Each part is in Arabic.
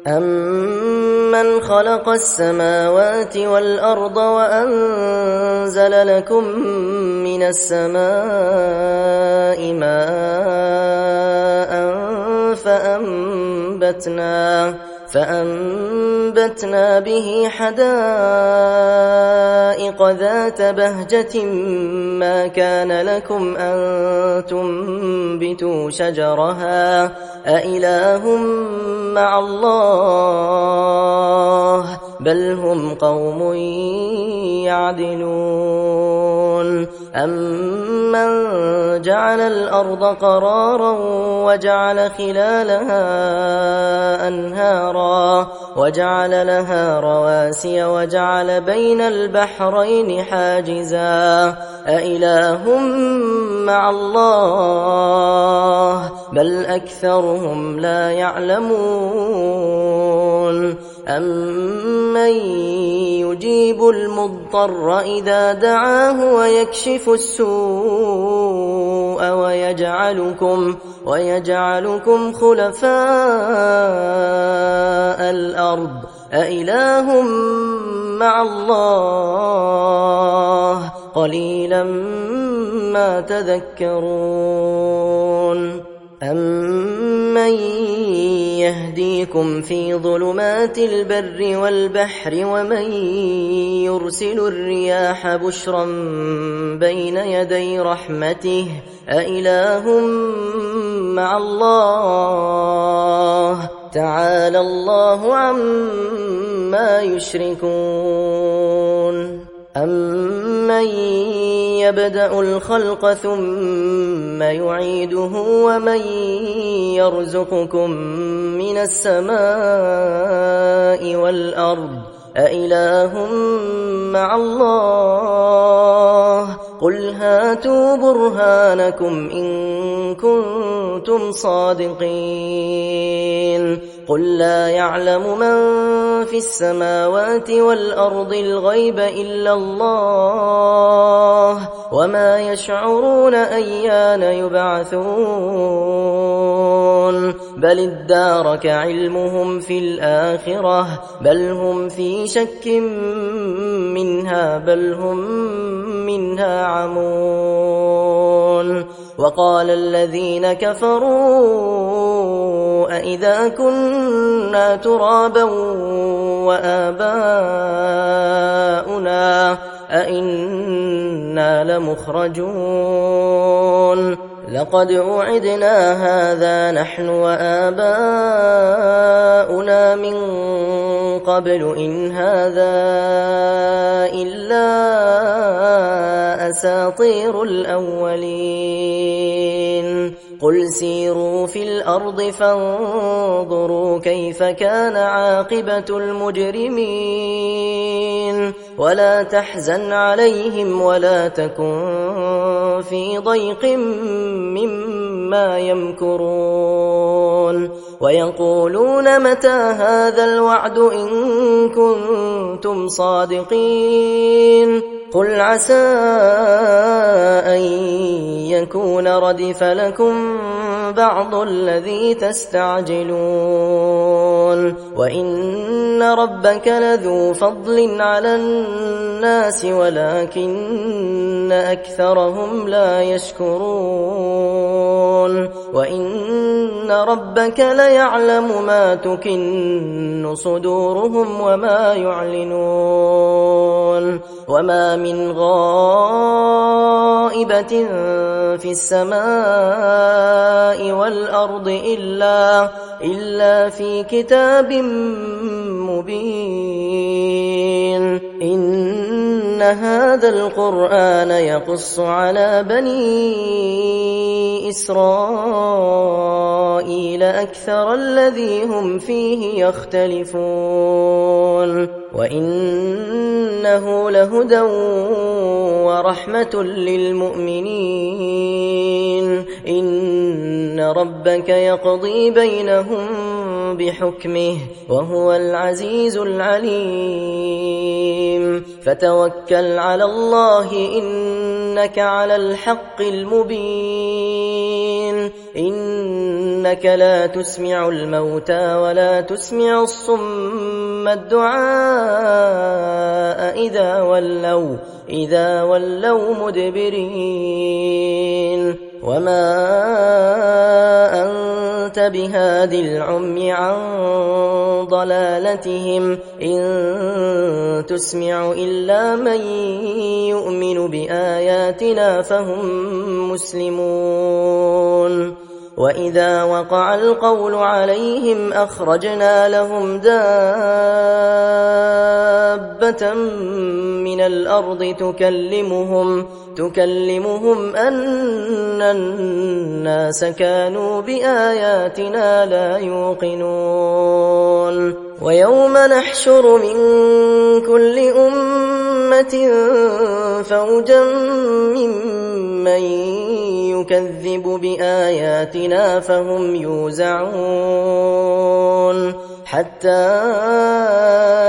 أَمَّنْ خَلَقَ السَّمَاوَاتِ وَالْأَرْضَ وَأَنزَلَ لَكُم مِّنَ السَّمَاءِ مَاءً فَأَنبَتْنَا بِهِ حَدَائِقَ ذَاتَ بَهْجَةٍ مَّا كَانَ لَكُمْ أَن تُنبِتُوا شَجَرَهَا أَإِلَٰهٌ مَّعَ اللَّهِ ۚ بَلْ هُمْ قَوْمٌ يَعْدِلُونَ أَمَّن جَعَلَ الْأَرْضَ قَرَارًا وَجَعَلَ خِلَالَهَا أَنْهَارًا وَجَعَلَ لَهَا رَوَاسِيَ وَجَعَلَ بَيْنَ الْبَحْرَيْنِ حَاجِزًا أَإِلَٰهٌ مَّعَ اللَّهِ ۚ بَلْ أَكْثَرُهُمْ لَا يَعْلَمُونَ أَمَّن يُجِيبُ الْمُضْطَرَّ إِذَا دَعَاهُ وَيَكْشِفُ السُّوءَ وَيَجْعَلُكُمْ خُلَفَاءَ الْأَرْضِ أَإِلَٰهٌ مَّعَ اللَّهِ ۚ قَلِيلًا مَّا تَذَكَّرُونَ أَمَّن يَهْدِيكُمْ فِي ظُلُمَاتِ الْبَرِّ وَالْبَحْرِ وَمَن يُرْسِلُ الرِّيَاحَ بُشْرًا بَيْنَ يَدَيْ رَحْمَتِهِ أَإِلَٰهٌ مَّعَ اللَّهِ ۚ تَعَالَى اللَّهُ عَمَّا يُشْرِكُونَ أَمَّن يَبْدَأُ الْخَلْقَ ثُمَّ يُعِيدُهُ وَمَن يَرْزُقُكُم مِّنَ السَّمَاءِ وَالْأَرْضِ أَإِلَٰهٌ مَّعَ اللَّهِ ۚ قُلْ هَاتُوا بُرْهَانَكُمْ إِن كُنتُمْ صَادِقِينَ قُل لَّا يَعْلَمُ مَن فِي السَّمَاوَاتِ وَالْأَرْضِ الْغَيْبَ إِلَّا اللَّهُ ۚ وَمَا يَشْعُرُونَ أَيَّانَ يُبْعَثُونَ بَلِ ادَّارَكَ عِلْمُهُمْ فِي الْآخِرَةِ بَلْ هُمْ فِي شَكٍّ مِّنْهَا بَلْ هُم مِّنْهَا عَمُونَ وَقَالَ الَّذِينَ كَفَرُوا أَإِذَا كُنَّا تُرَابًا وَآبَاؤُنَا أَإِنَّا لَمُخْرَجُونَ لَقَدْ وُعِدْنَا هَٰذَا نَحْنُ وَآبَاؤُنَا مِن قَبْلُ إِنْ هَٰذَا إِلَّا أَسَاطِيرُ الْأَوَّلِينَ قُلْ سِيرُوا فِي الْأَرْضِ فَانظُرُوا كَيْفَ كَانَ عَاقِبَةُ الْمُجْرِمِينَ وَلَا تَحْزَنْ عَلَيْهِمْ وَلَا تَكُن فِي ضَيْقٍ مِّمَّا يَمْكُرُونَ وَيَقُولُونَ مَتَىٰ هَٰذَا الْوَعْدُ إِن كُنتُمْ صَادِقِينَ قُلْ عَسَىٰ أَن يَكُونَ رَدِفَ لَكُم بَعْضُ الَّذِي تَسْتَعْجِلُونَ وَإِنَّ رَبَّكَ لَذُو فَضْلٍ عَلَى النَّاسِ وَلَٰكِنَّ أَكْثَرَهُمْ لَا يَشْكُرُونَ وَإِنَّ رَبَّكَ لَيَعْلَمُ مَا تُكِنُّ صُدُورُهُمْ وَمَا يُعْلِنُونَ وَمَا مِنْ غَائِبَةٍ فِي السَّمَاءِ وَالْأَرْضِ إِلَّا في كِتَابٍ مُّبِينٍ إِنَّ هَٰذَا الْقُرْآنَ يَقُصُّ عَلَىٰ بَنِي إِسْرَائِيلَ أَكْثَرَ الَّذِي هُمْ فِيهِ يَخْتَلِفُونَ وَإِنَّهُ لَهُدًى وَرَحْمَةٌ لِّلْمُؤْمِنِينَ إِنَّ رَبَّكَ يَقْضِي بَيْنَهُم بِحُكْمِهِ وَهُوَ الْعَزِيزُ الْعَلِيمُ فَتَوَكَّلْ عَلَى اللَّهِ إِنَّكَ عَلَى الْحَقِّ الْمُبِينِ إنك لا تسمع الموتى ولا تسمع الصم الدعاء إذا ولوا مدبرين وما أنت بهاد العمي عن ضلالتهم إن تسمع إلا من يؤمن بآياتنا فهم مسلمون وإذا وقع القول عليهم أخرجنا لهم دابة من الأرض تكلمهم أن الناس كانوا بآياتنا لا يوقنون ويوم نحشر من كل أمة فوجا ممن يكذب بآياتنا فهم يوزعون حتى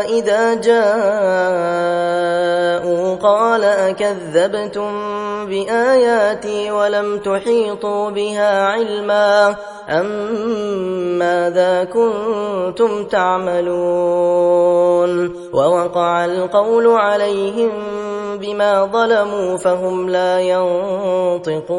إذا جاءوا قال أكذبتم بآياتي ولم تحيطوا بها علما أم ماذا كنتم تعملون ووقع القول عليهم بما ظلموا فهم لا ينطقون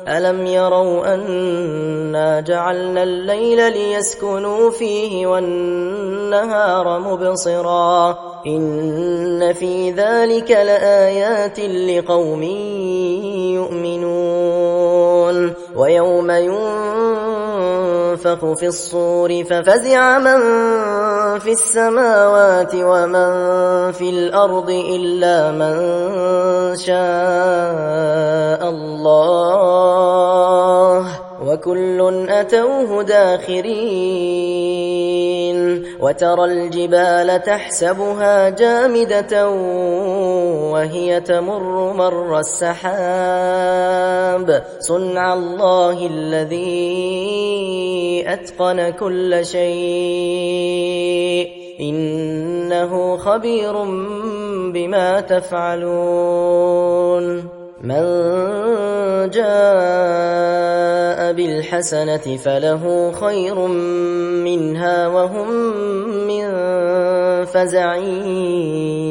ألم يروا أنا جعلنا الليل ليسكنوا فيه والنهار مبصرا إن في ذلك لآيات لقوم يؤمنون ويوم ينفخ في الصور ففزع من في السماوات ومن في الأرض إلا من شاء الله وكل أتوه داخرين وترى الجبال تحسبها جامدة وهي تمر مر السحاب صنع الله الذي أتقن كل شيء إنه خبير بما تفعلون من جاء بالحسنة فله خير منها وهم من فزع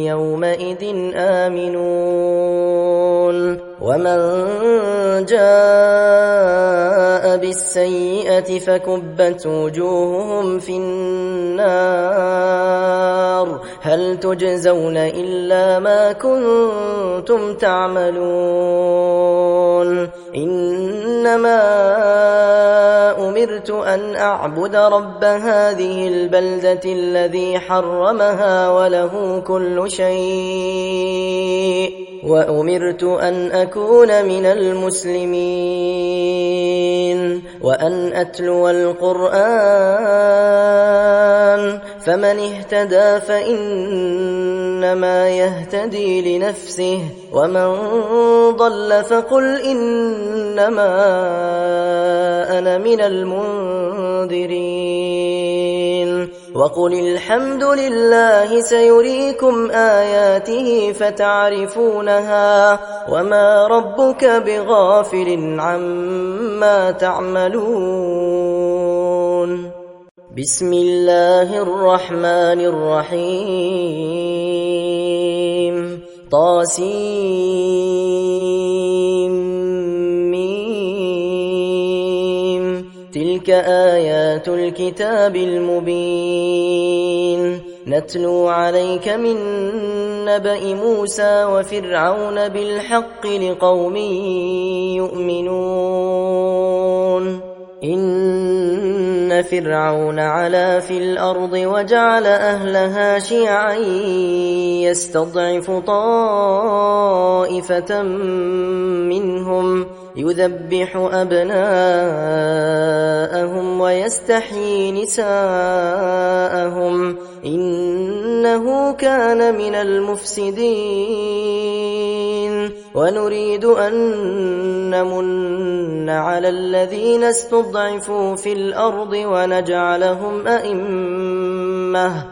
يومئذ آمنون ومن جاء بالسيئة فكبت وجوههم في النار هل تجزون إلا ما كنتم تعملون إنما أمرت أن أعبد رب هذه البلدة الذي حرمها وله كل شيء وأمرت أن أكون من المسلمين وأن أتلو القرآن فمن اهتدى فإنما يهتدي لنفسه ومن ضل فقل إنما أنا من المنذرين وقل الحمد لله سيريكم آياته فتعرفونها وما ربك بغافل عما تعملون بسم الله الرحمن الرحيم طاسيم تلك آيات الكتاب المبين نتلو عليك من نبأ موسى وفرعون بالحق لقوم يؤمنون إن فرعون علا في الأرض وجعل أهلها شيعا يستضعف طائفة منهم يذبح أبناءهم ويستحيي نساءهم إنه كان من المفسدين ونريد أن نمن على الذين استضعفوا في الأرض ونجعلهم أئمة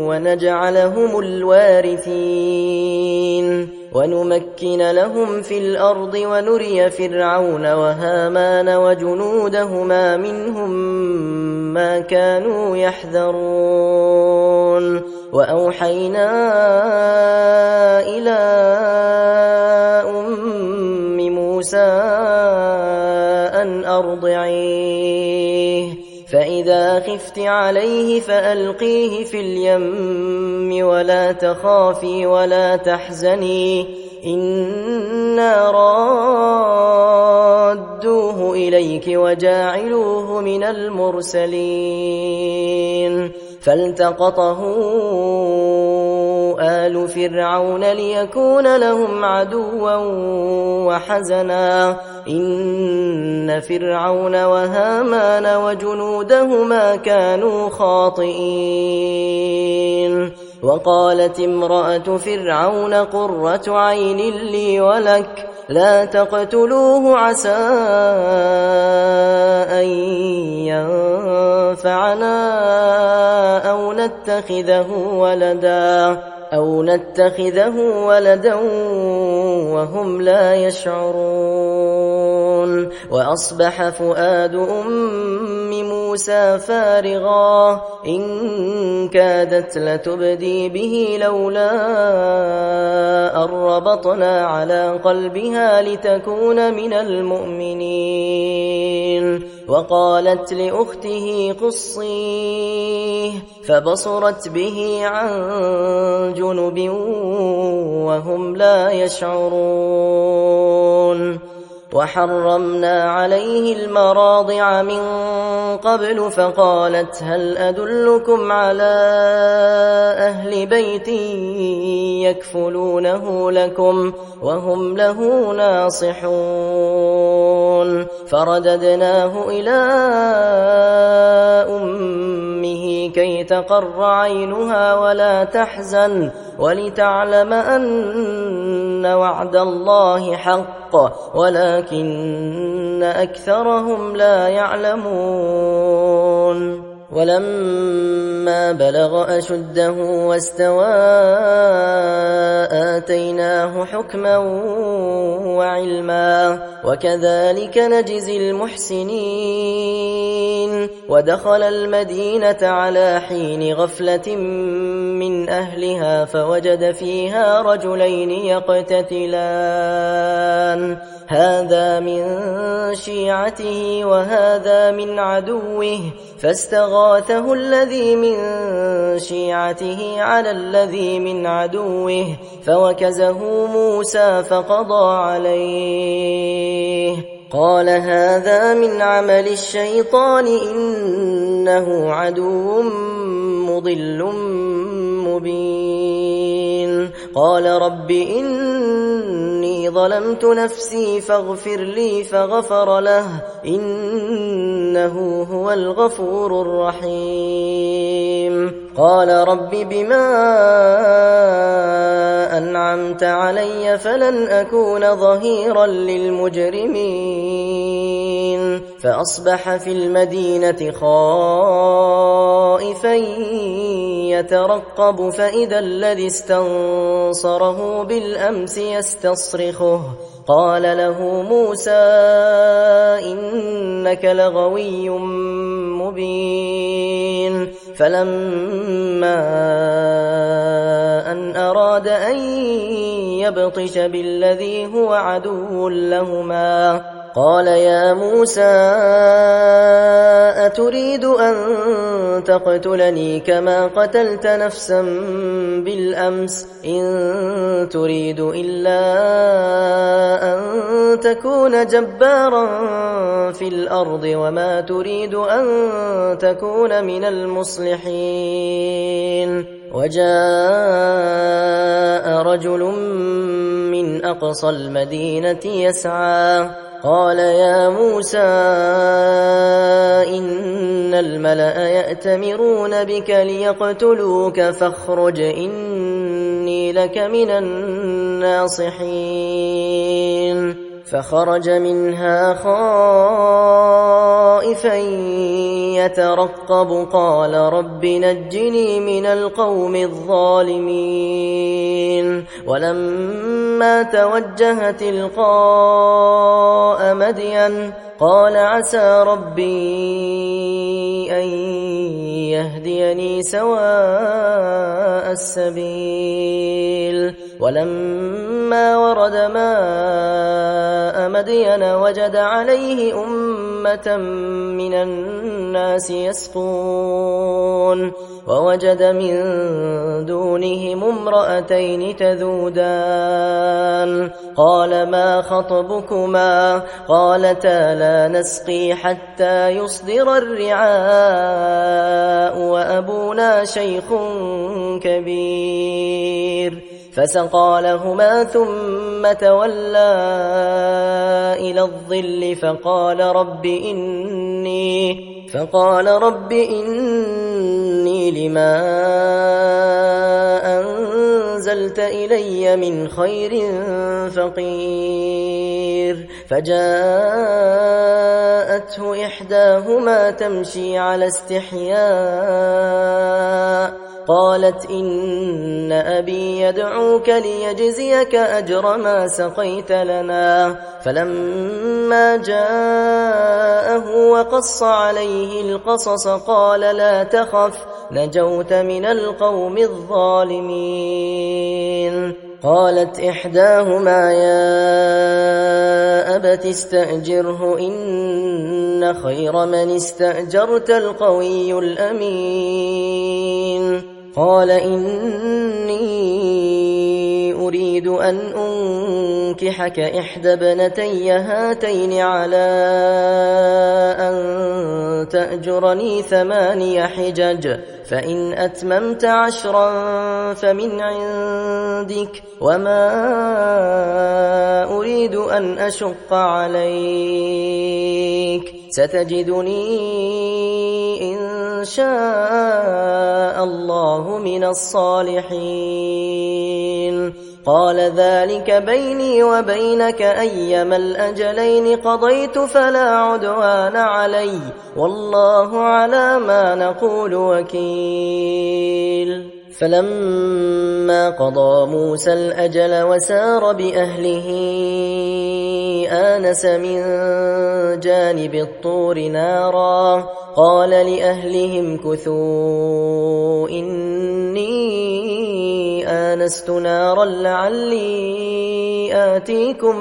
ونجعلهم الوارثين ونمكن لهم في الأرض ونري فرعون وهامان وجنودهما منهم ما كانوا يحذرون وأوحينا إلى أم موسى أن أرضعيه فإذا خفت عليه فألقيه في اليم ولا تخافي ولا تحزني إنا رادوه إليك وجاعلوه من المرسلين فالتقطه آل فرعون ليكون لهم عدوا وحزنا إن فرعون وهامان وجنودهما كانوا خاطئين وقالت امرأة فرعون قرة عين لي ولك لا تقتلوه عسى أن ينفعنا أو نتخذه ولدا وهم لا يشعرون وأصبح فؤاد أم موسى فارغا إن كادت لتبدي به لولا أن ربطنا على قلبها لتكون من المؤمنين وقالت لأخته قصيه فبصرت به عن جنب وهم لا يشعرون وحرمنا عليه المراضع من قبل فقالت هل أدلكم على أهل بيت يكفلونه لكم وهم له ناصحون فرددناه إلى أمه كي تقر عينها ولا تحزن ولتعلم أن وعد الله حق ولكن أكثرهم لا يعلمون ولما بلغ أشده واستوى آتيناه حكما وعلما وكذلك نجزي المحسنين ودخل المدينة على حين غفلة من أهلها فوجد فيها رجلين يقتتلان هذا من شيعته وهذا من عدوه فاستغاثه الذي من شيعته على الذي من عدوه فوكزه موسى فقضى عليه قال هذا من عمل الشيطان إنه عدو مضل مبين قال رب إني ظلمت نفسي فاغفر لي فغفر له إنه هو الغفور الرحيم قال رب بما أنعمت علي فلن أكون ظهيرا للمجرمين فأصبح في المدينة خائفا يترقب فإذا الذي استنصره بالأمس يستصرخه قال له موسى إنك لغوي مبين فلما أن أراد أن يبطش بالذي هو عدو لهما قال يا موسى أتريد أن تقتلني كما قتلت نفسا بالأمس إن تريد إلا أن تكون جبارا في الأرض وما تريد أن تكون من المصلحين وجاء رجل من أقصى المدينة يسعى قال يا موسى إن الملأ يأتمرون بك ليقتلوك فاخرج إني لك من الناصحين فخرج منها خائفا يترقب قال رب نجني من القوم الظالمين ولما توجه تلقاء مدين قال عسى ربي أن يهديني سواء السبيل ولما ورد ماء مدين وجد عليه أمة من الناس يسقون ووجد من دونهم امرأتين تذودان قال ما خطبكما قالتا لا نسقي حتى يصدر الرعاء وأبونا شيخ كبير فسقى لهما ثم تولى إلى الظل فقال رب إني لما أنزلت إلي من خير فقير فجاءته إحداهما تمشي على استحياء قالت إن أبي يدعوك ليجزيك أجر ما سقيت لنا فلما جاءه وقص عليه القصص قال لا تخف نجوت من القوم الظالمين قالت إحداهما يا أبت استأجره إن خير من استأجرت القوي الأمين قال إني أريد أن أنكحك إحدى ابنتي هاتين على أن تأجرني 8 حجج فإن أتممت 10 فمن عندك وما أريد أن أشق عليك ستجدني إن شاء الله من الصالحين قال ذلك بيني وبينك أيما الأجلين قضيت فلا عدوان علي والله على ما نقول وكيل فلما قضى موسى الأجل وسار بأهله آنس من جانب الطور نارا قال لأهلهم كثوا إني آنست نارا لعلي آتيكم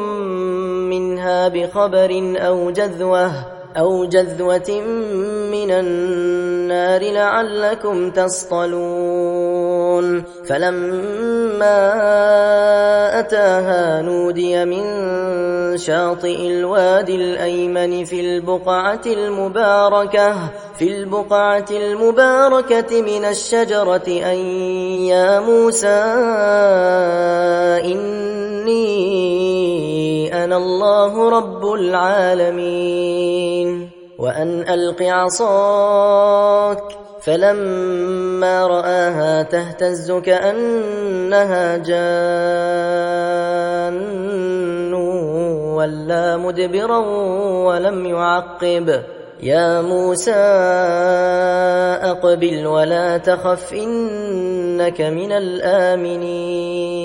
منها بخبر أو جذوة من النار لعلكم تصطلون فلما أتاها نودي من شاطئ الوادي الأيمن في البقعة المباركة من الشجرة أن يا موسى إني أنا الله رب العالمين وأن ألق عصاك فلما رآها تهتز كأنها جان ولا مدبرا ولم يعقب يا موسى أقبل ولا تخف إنك من الآمنين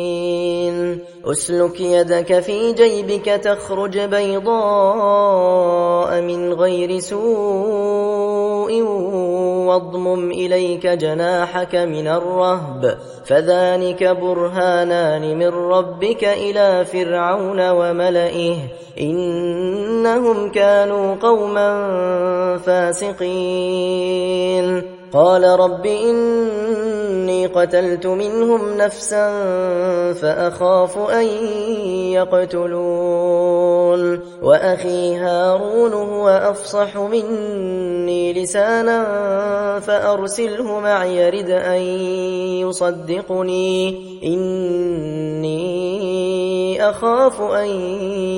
أسلك يدك في جيبك تخرج بيضاء من غير سوء واضمم إليك جناحك من الرهب فذلك برهانان من ربك إلى فرعون وملئه إنهم كانوا قوما فاسقين قال رب إني قتلت منهم نفسا فأخاف أن يقتلون وأخي هارون هو أفصح مني لسانا فأرسله معي يرد أن يصدقني إني أخاف أن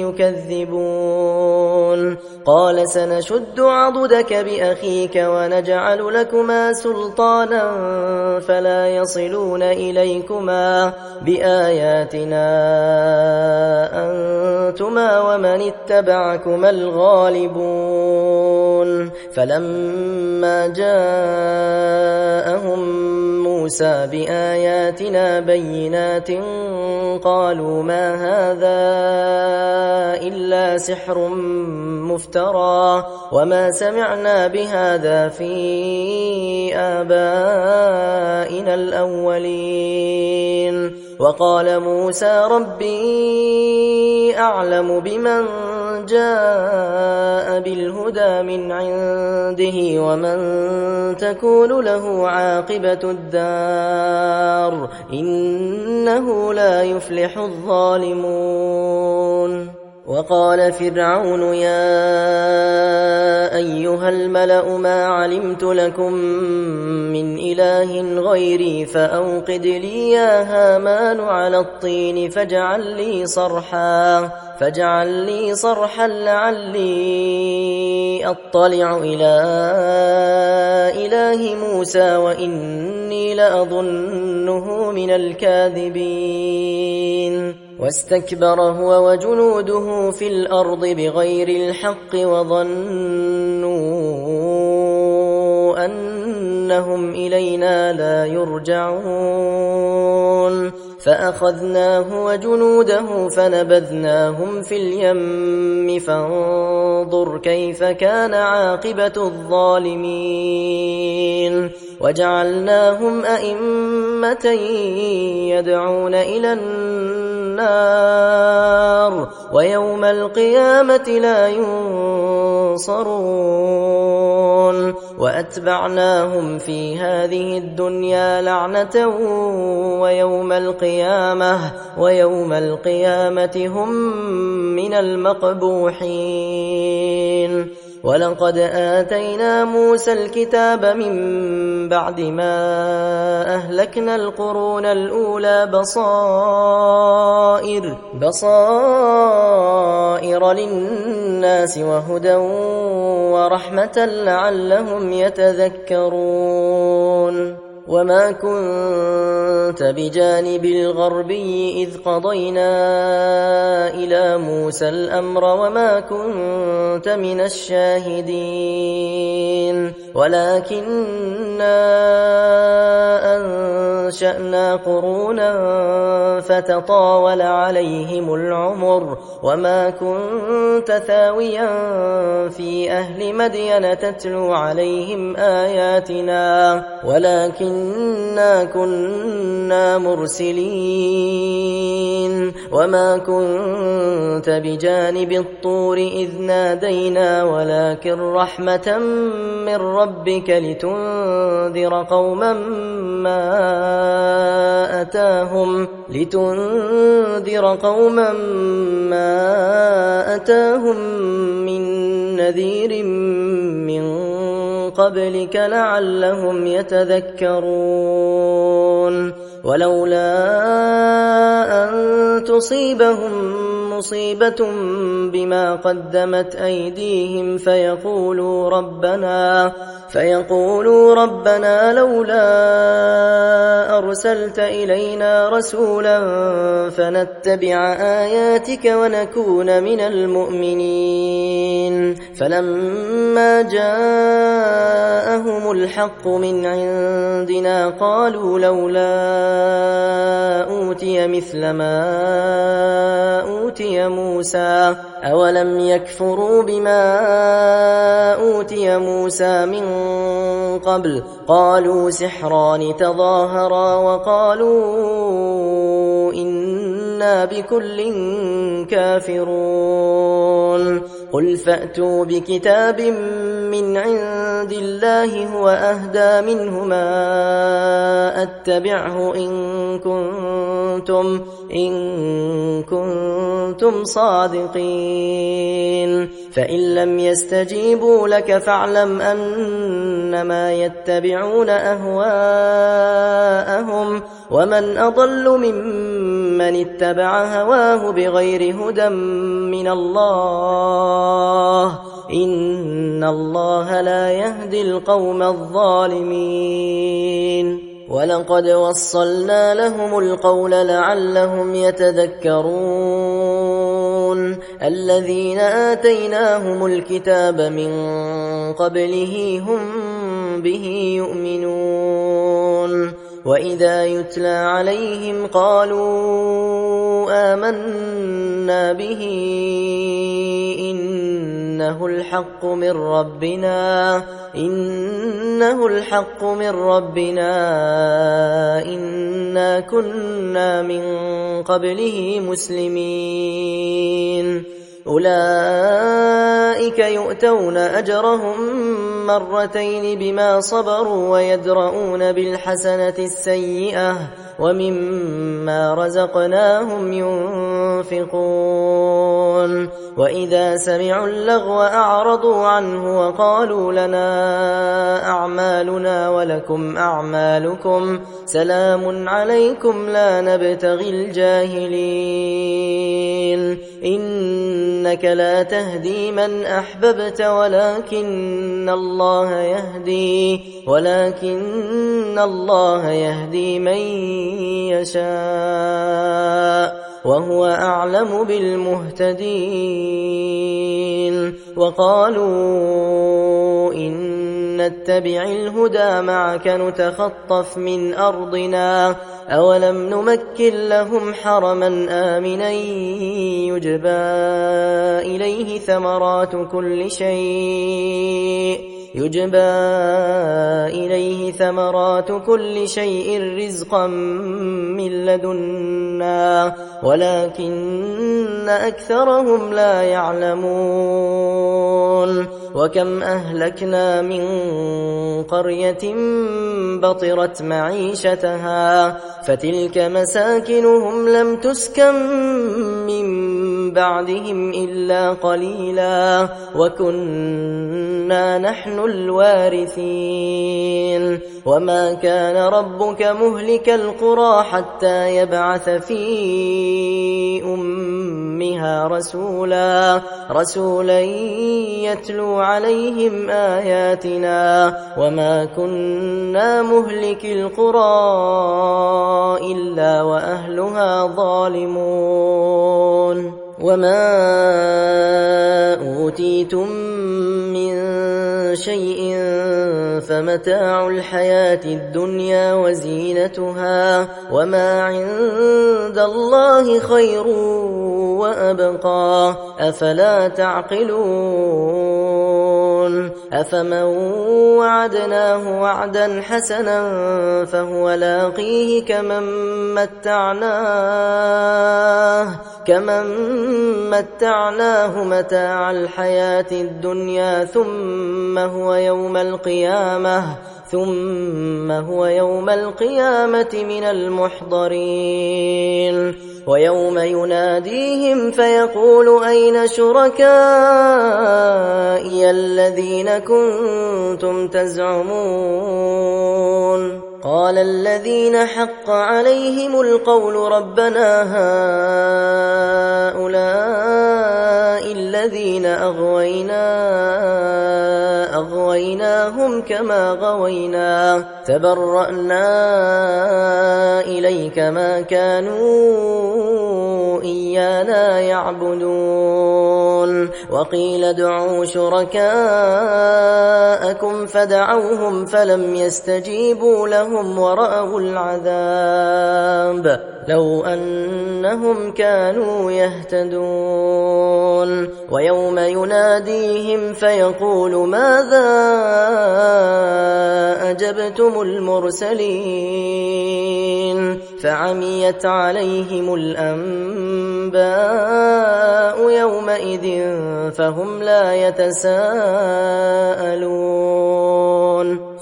يكذبون قال سنشد عضدك بأخيك ونجعل لكما سلطانا فلا يصلون إليكما بآياتنا أنتما ومن اتبعكما الغالبون فلما جاءهم موسى بآياتنا بينات قالوا ما هذا إلا سحر مفترى وما سمعنا بهذا في آبائنا الأولين. وقال موسى ربي أعلم بمن جاء بالهدى من عنده ومن تكون له عاقبة الدار إنه لا يفلح الظالمون. وقال فرعون يا أيها الملأ ما علمت لكم من إله غيري فأوقد لي يا هامان على الطين فاجعل لي صرحا لعلي أطلع إلى إله موسى وإني لأظنه من الكاذبين. واستكبر هو وجنوده في الأرض بغير الحق وظنوا أنهم إلينا لا يرجعون فأخذناه وجنوده فنبذناهم في اليم فانظر كيف كان عاقبة الظالمين. وجعلناهم أئمة يدعون إلى النار ويوم القيامة لا ينصرون. وأتبعناهم في هذه الدنيا لعنة ويوم القيامة هم من المقبوحين. ولقد آتينا موسى الكتاب من بعد ما أهلكنا القرون الأولى بصائر للناس وهدى ورحمة لعلهم يتذكرون. وما كنت بجانب الغربي إذ قضينا إلى موسى الأمر وما كنت من الشاهدين ولكننا أنشأنا قرونا فتطاول عليهم العمر وما كنت ثاويا في أهل مدين تتلو عليهم آياتنا ولكننا كنا مرسلين. وما كنت بجانب الطور إذ نادينا ولكن رحمة من ربك لتنذر قوما ما أتاهم من نذير من قبلك لعلهم يتذكرون. ولولا أن تصيبهم مصيبة بما قدمت أيديهم فيقولوا ربنا لولا أرسلت إلينا رسولا فنتبع آياتك ونكون من المؤمنين. فلما جاءهم الحق من عندنا قالوا لولا أوتي مثل ما أوتي موسى أولم يكفروا بما أوتي موسى من قبل قالوا سحران تظاهرا وقالوا إنا بكل كافرون. قل فأتوا بكتاب من عند الله هو أهدى منهما أتبعه إن كنتم صادقين. فإن لم يستجيبوا لك فاعلم أنما يتبعون أهواءهم ومن أضل ممن اتبع هواه بغير هدى من الله إن الله لا يهدي القوم الظالمين. ولقد وصلنا لهم القول لعلهم يتذكرون. الذين آتيناهم الكتاب من قبله هم به يؤمنون وإذا يتلى عليهم قالوا آمنا به إنه الحق من ربنا إنا كنا من قبله مسلمين أولئك يؤتون أجرهم مرتين بما صبروا ويدرؤون بالحسنة السيئة ومما رزقناهم ينفقون وإذا سمعوا اللغو أعرضوا عنه وقالوا لنا أعمالنا ولكم أعمالكم سلام عليكم لا نبتغي الجاهلين إنك لا تهدي من أحببت ولكن الله يهدي من يشاء وهو أعلم بالمهتدين وقالوا إن نتبع الهدى معك نتخطف من أرضنا أولم نمكن لهم حرما آمنا يجبى إليه ثمرات كل شيء رزقا من لدنا ولكن أكثرهم لا يعلمون وكم أهلكنا من قرية بطرت معيشتها فتلك مساكنهم لم تسكن من بعدهم إلا قليلا وكنا نحن الوارثين وما كان ربك مهلك القرى حتى يبعث في أمها رسولا يتلو عليهم آياتنا وما كنا مهلك القرى إلا وأهلها ظالمون وما أوتيتم من شيء فمتاع الحياة الدنيا وزينتها وما عند الله خير وأبقى أفلا تعقلون أفمن وعدناه وعدا حسنا فهو لاقيه كمن متعناه متاع الحياة الدنيا ثم هو يوم القيامة من المحضرين ويوم يناديهم فيقول أين شركائي الذين كنتم تزعمون قال الذين حق عليهم القول ربنا هؤلاء الذين أغويناهم كما غوينا تبرأنا إليك ما كانوا إيانا يعبدون وقيل ادعوا شركاءكم فدعوهم فلم يستجيبوا لهم ورأوا العذاب لو أنهم كانوا يهتدون ويوم يناديهم فيقول ماذا أجبتم المرسلين فعميت عليهم الأنباء يومئذ فهم لا يتساءلون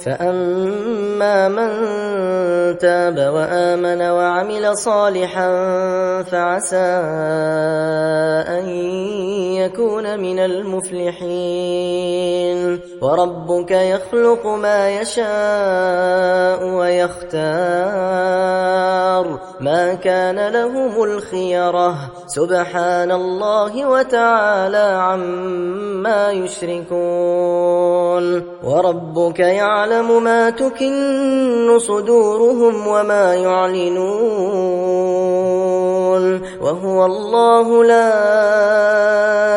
فأما من تاب وآمن وعمل صالحا فعسى أن يكون من المفلحين وربك يخلق ما يشاء ويختار ما كان لهم الخيرة سبحان الله وتعالى عما يشركون وربك يعلم ما تكن صدورهم وما يعلنون وهو الله لا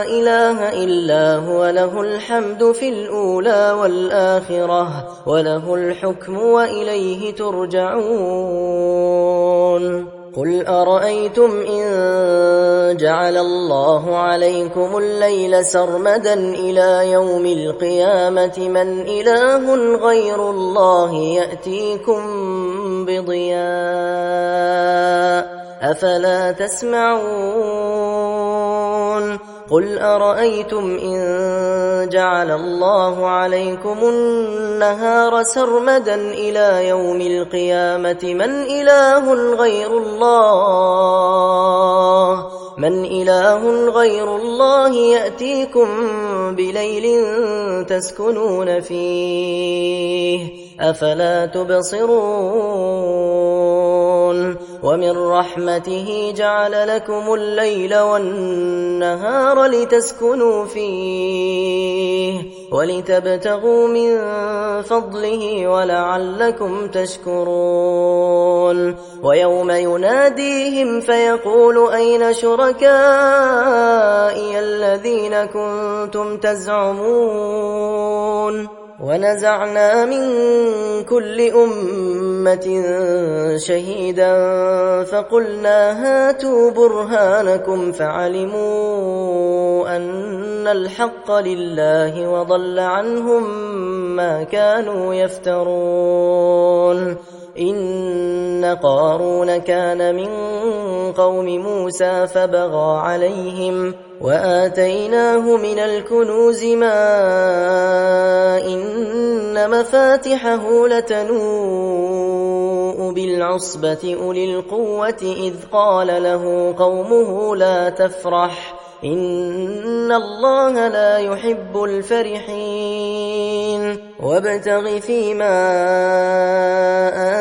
إله إلا هو له الحمد في الأولى والآخرة وله الحكم وإليه ترجعون قل أرأيتم إن جعل الله عليكم الليل سرمدا إلى يوم القيامة من إله غير الله يأتيكم بضياء أفلا تسمعون قل أرأيتم إن جعل الله عليكم النهار سرمدا إلى يوم القيامة من إله غير الله يأتيكم بليل تسكنون فيه أفلا تبصرون ومن رحمته جعل لكم الليل والنهار لتسكنوا فيه ولتبتغوا من فضله ولعلكم تشكرون ويوم يناديهم فيقول أين شركائي الذين كنتم تزعمون ونزعنا من كل أمة شهيدا فقلنا هاتوا برهانكم فعلموا أن الحق لله وضل عنهم ما كانوا يفترون إن قارون كان من قوم موسى فبغى عليهم وآتيناه من الكنوز ما إن مفاتحه لتنوء بالعصبة أولي القوة إذ قال له قومه لا تفرح إن الله لا يحب الفرحين وابتغ فيما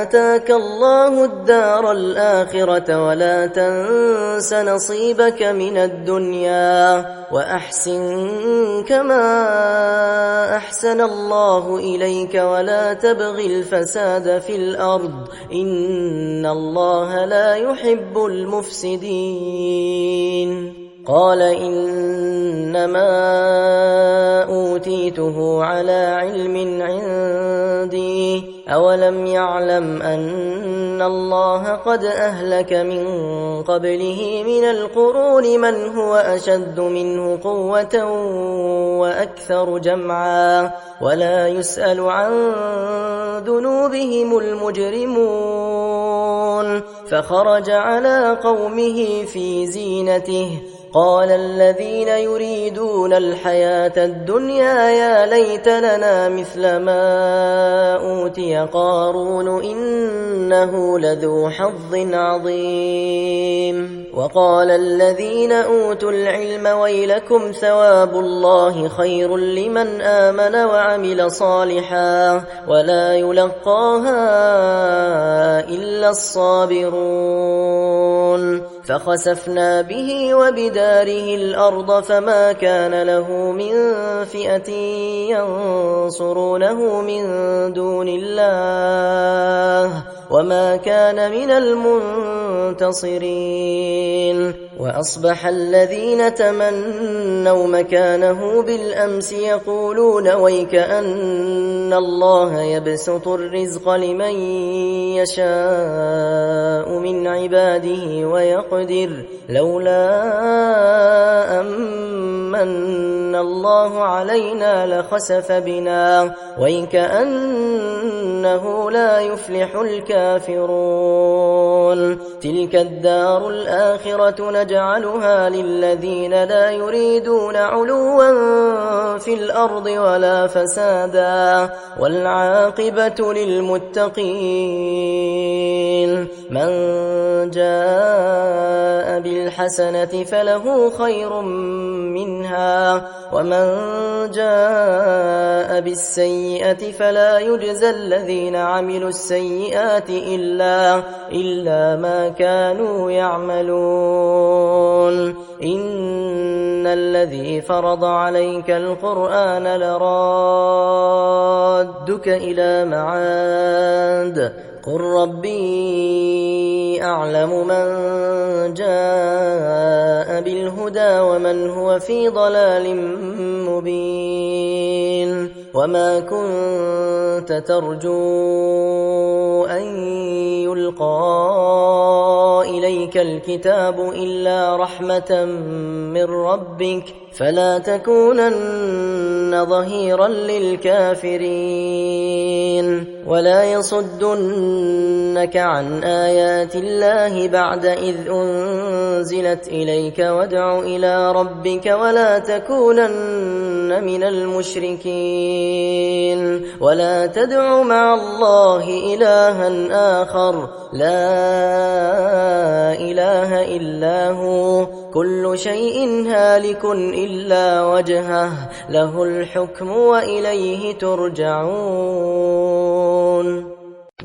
آتاك الله الدار الآخرة ولا تنس نصيبك من الدنيا وأحسن كما أحسن الله إليك ولا تبغ الفساد في الأرض إن الله لا يحب المفسدين قال إنما أوتيته على علم عندي أولم يعلم أن الله قد أهلك من قبله من القرون من هو أشد منه قوة وأكثر جمعا ولا يسأل عن ذنوبهم المجرمون فخرج على قومه في زينته قال الذين يريدون الحياة الدنيا يا ليت لنا مثل ما أوتي قارون إنه لذو حظ عظيم وقال الذين أوتوا العلم ويلكم ثواب الله خير لمن آمن وعمل صالحا ولا يلقاها إلا الصابرون فخسفنا به وبداره الأرض فما كان له من فئة ينصرونه من دون الله وما كان من المنتصرين وأصبح الذين تمنوا مكانه بالأمس يقولون ويك أن الله يبسط الرزق لمن يشاء من عباده ويقدر لولا أمن الله علينا لخسف بنا ويكأنه لا يفلح الكافرون تلك الدار الآخرة نجعلها للذين لا يريدون علوا في الأرض ولا فسادا والعاقبة للمتقين من جاء بالحسنة فله خير منها ومن جاء بالسيئة فلا يجزى الذين عملوا السيئات إلا ما كانوا يعملون إن الذي فرض عليك القرآن لرادك إلى معاد قل ربي أعلم من جاء بالهدى ومن هو في ضلال مبين وما كنت ترجو أن يلقى إليك الكتاب إلا رحمة من ربك فلا تكونن ظهيرا للكافرين ولا يصدنك عن آيات الله بعد إذ أنزلت إليك وادع إلى ربك ولا تكونن من المشركين ولا تدع مع الله إلها آخر لا إله إلا هو كل شيء هالك إلا وجهه له الحكم وإليه ترجعون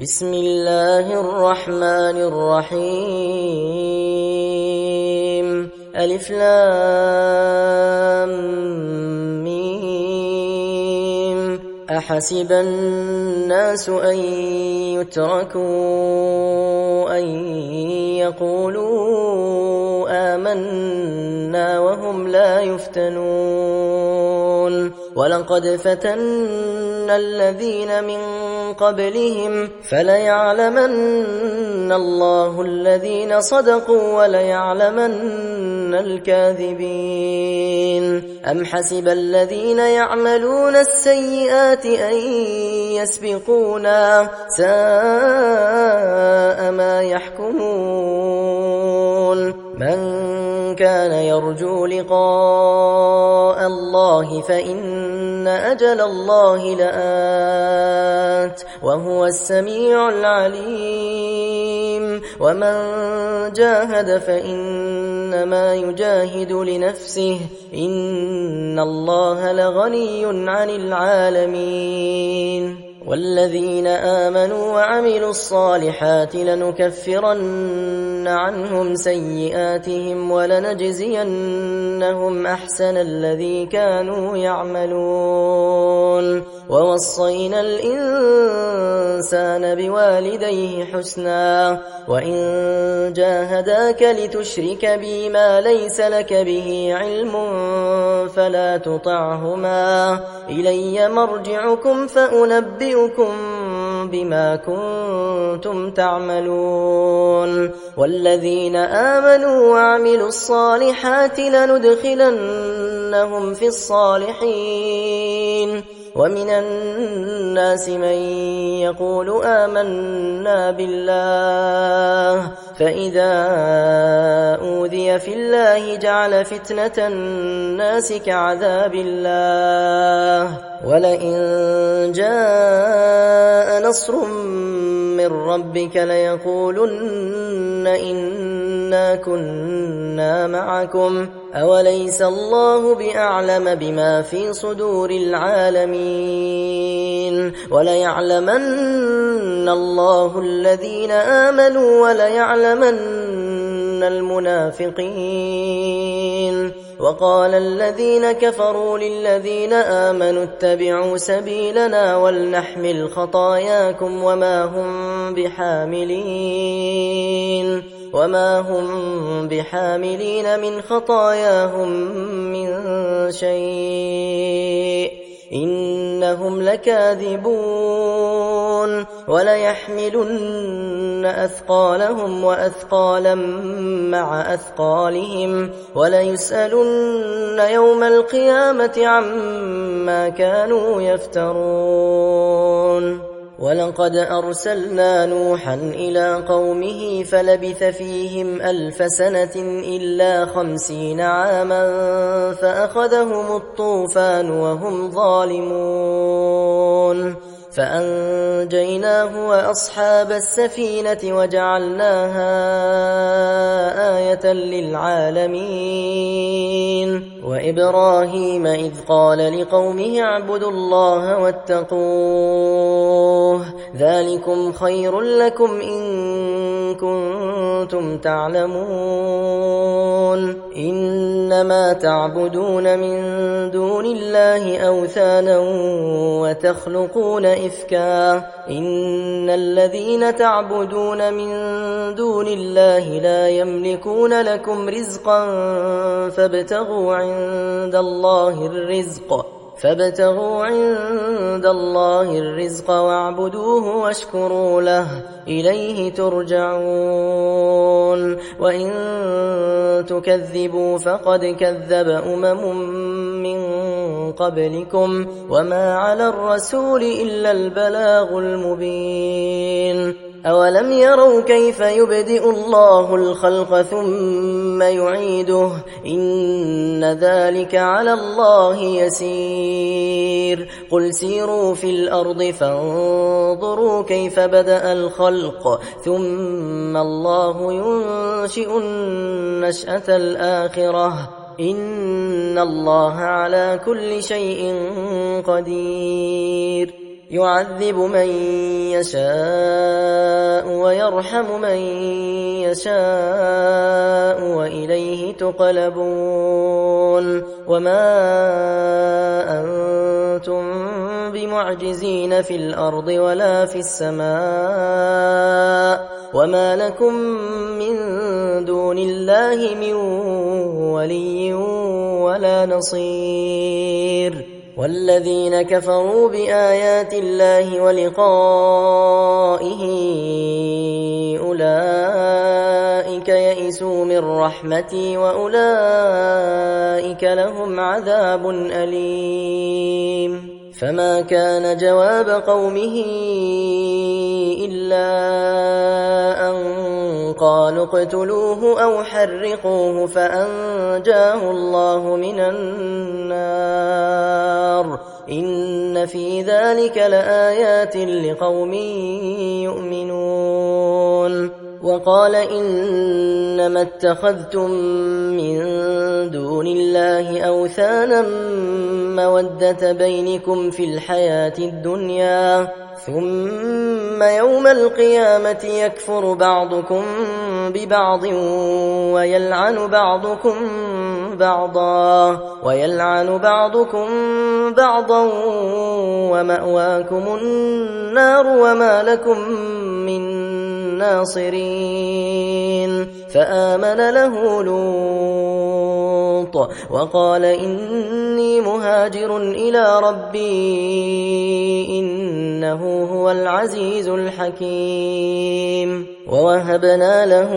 بسم الله الرحمن الرحيم ألف لام ميم أحسب الناس أن يتركوا أن يقولوا آمنا وهم لا يفتنون ولقد فتنا الذين من قبلهم فليعلمن الله الذين صدقوا وليعلمن الكاذبين أم حسب الذين يعملون السيئات أن يسبقونا ساء ما يحكمون من كان يرجو لقاء الله فإن أجل الله لآت وهو السميع العليم ومن جاهد فإنما يجاهد لنفسه إن الله لغني عن العالمين والذين آمنوا وعملوا الصالحات لنكفرن عنهم سيئاتهم ولنجزينهم أحسن الذي كانوا يعملون ووصينا الإنسان بوالديه حسنا وإن جاهداك لتشرك بي ما ليس لك به علم فلا تطعهما إلي مرجعكم فأنبئكم بما كنتم تعملون والذين آمنوا وعملوا الصالحات لندخلنهم في الصالحين ومن الناس من يقول آمنا بالله فإذا أوذي في الله جعل فتنة الناس كعذاب الله ولئن جاء نصر من ربك ليقولن إنا كنا معكم أوليس الله بأعلم بما في صدور العالمين وليعلمن الله الذين آمنوا وليعلمن المنافقين وقال الذين كفروا للذين آمنوا اتبعوا سبيلنا ولنحمل خطاياكم وما هم بحاملين من خطاياهم من شيء إنهم لكاذبون وليحملن أثقالهم وأثقالا مع أثقالهم وليسألن يوم القيامة عما كانوا يفترون ولقد أرسلنا نوحا إلى قومه فلبث فيهم 1000 سنة إلا 50 عاما فأخذهم الطوفان وهم ظالمون فأنجيناه وأصحاب السفينة وجعلناها آية للعالمين وإبراهيم إذ قال لقومه اعبدوا الله واتقوه ذلكم خير لكم إن كنتم تعلمون إنما تعبدون من دون الله أوثانا وتخلقون إفكا إن الذين تعبدون من دون الله لا يملكون لكم رزقا فابتغوا عند الله الرزق واعبدوه واشكروا له إليه ترجعون وإن تكذبوا فقد كذب من قبلكم وما على الرسول إلا البلاغ المبين أولم يروا كيف يبدئ الله الخلق ثم يعيده إن ذلك على الله يسير قل سيروا في الأرض فانظروا كيف بدأ الخلق ثم الله ينشئ النشأة الآخرة إن الله على كل شيء قدير يعذب من يشاء ويرحم من يشاء وإليه تقلبون وما أنتم بمعجزين في الأرض ولا في السماء وما لكم من دون الله من ولي ولا نصير والذين كفروا بآيات الله ولقائه أولئك يئسوا من رحمتي وأولئك لهم عذاب أليم فما كان جواب قومه إلا أن قالوا اقتلوه أو حرقوه فأنجاه الله من النار إن في ذلك لآيات لقوم يؤمنون وقال إنما اتخذتم من دون الله أوثانا مودة بينكم في الحياة الدنيا ثم يوم القيامة يكفر بعضكم ببعض ويلعن بعضكم بعضا ومأواكم النار وما لكم من ناصرين فآمن له لوط وقال إني مهاجر إلى ربي إنه هو العزيز الحكيم ووهبنا له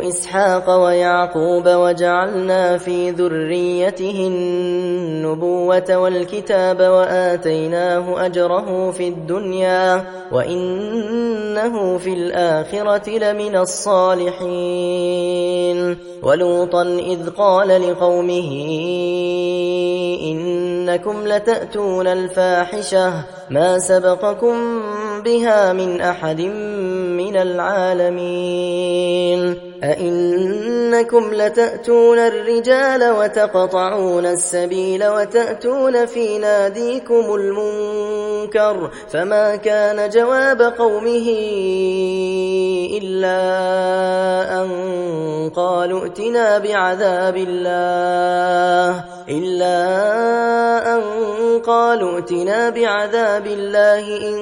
إسحاق ويعقوب وجعلنا في ذريته النبوة والكتاب وآتيناه أجره في الدنيا وإنه في الآخرة لمن الصالحين ولوطا إذ قال لقومه إنكم لتأتون الفاحشة ما سبقكم بها من أحد من العالمين أئنكم لتأتون الرجال وتقطعون السبيل وتأتون في ناديكم المنكر فما كان جواب قومه إلا أن قالوا ائتنا بعذاب الله إن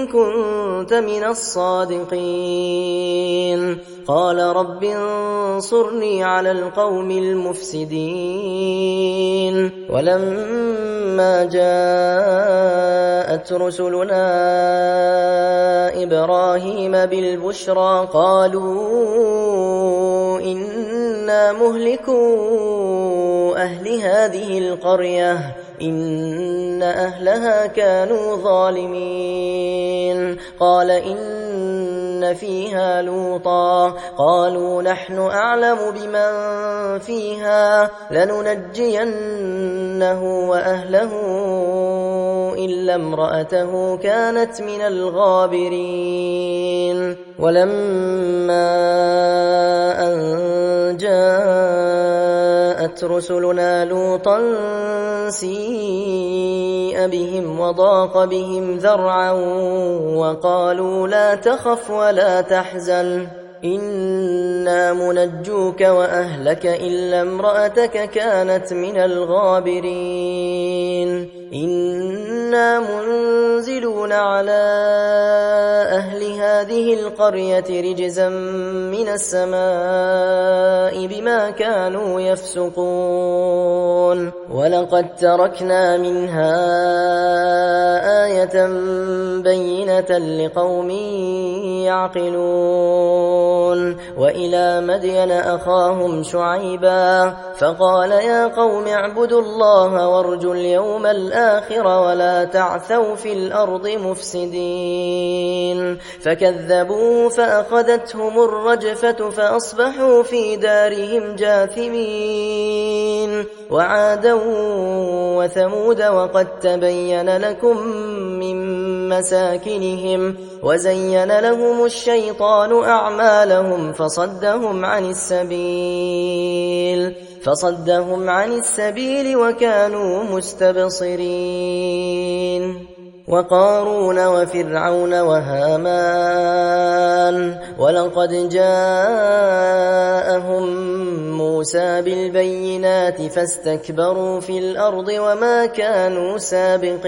كنت من الصادقين قال رب انصرني على القوم المفسدين ولما جاءت رسلنا إبراهيم بالبشرى قالوا إنا مهلكو أهل هذه القرية إن أهلها كانوا ظالمين قال إن فيها لوطا قالوا نحن أعلم بمن فيها لننجينه وأهله إلا امرأته كانت من الغابرين ولما أن جاءت كذبت رسلنا لوطا سيء بهم وضاق بهم ذرعا وقالوا لا تخف ولا تحزن إنا منجوك وأهلك إلا امرأتك كانت من الغابرين إنا منزلون على أهل هذه القرية رجزا من السماء بما كانوا يفسقون ولقد تركنا منها آية بينة لقوم يعقلون وإلى مدين أخاهم شعيبا فقال يا قوم اعبدوا الله وارجوا اليوم الآخر ولا تعثوا في الأرض مفسدين فكذبوه فأخذتهم الرجفة فأصبحوا في دارهم جاثمين وعادا وثمود وقد تبين لكم من مساكنهم وزين لهم الشيطان أعمالهم فصدهم عن السبيل وكانوا مستبصرين وقارون وفرعون وهامان ولقد جاءهم موسى بالبينات فاستكبروا في الأرض وما كانوا سابقين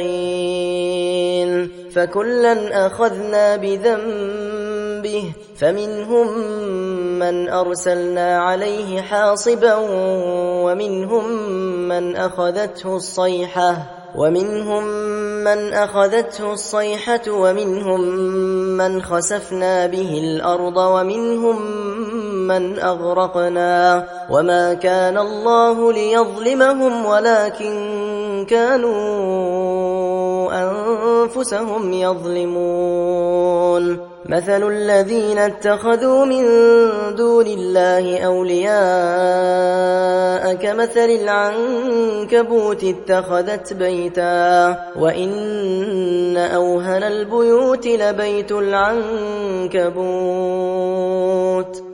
فكلا أخذنا بذنبه فمنهم من أرسلنا عليه حاصبا ومنهم من أخذته الصيحة ومنهم من خسفنا به الأرض ومنهم من أغرقنا وما كان الله ليظلمهم ولكن كانوا أنفسهم يظلمون مثل الذين اتخذوا من دون الله أولياء كمثل العنكبوت اتخذت بيتا وإن أوهن البيوت لبيت العنكبوت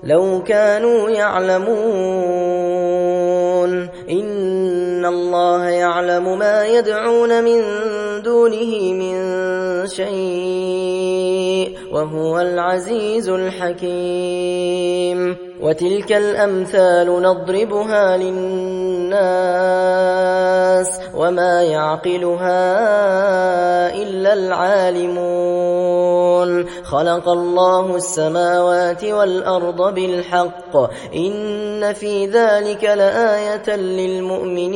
لو كانوا يعلمون إن الله يعلم ما يدعون من دونه من شيء وهو العزيز الحكيم وتلك الأمثال نضربها للناس وما يعقلها إلا العالمون خلق الله السماوات والأرض بالحق إن في ذلك لآية للمؤمنين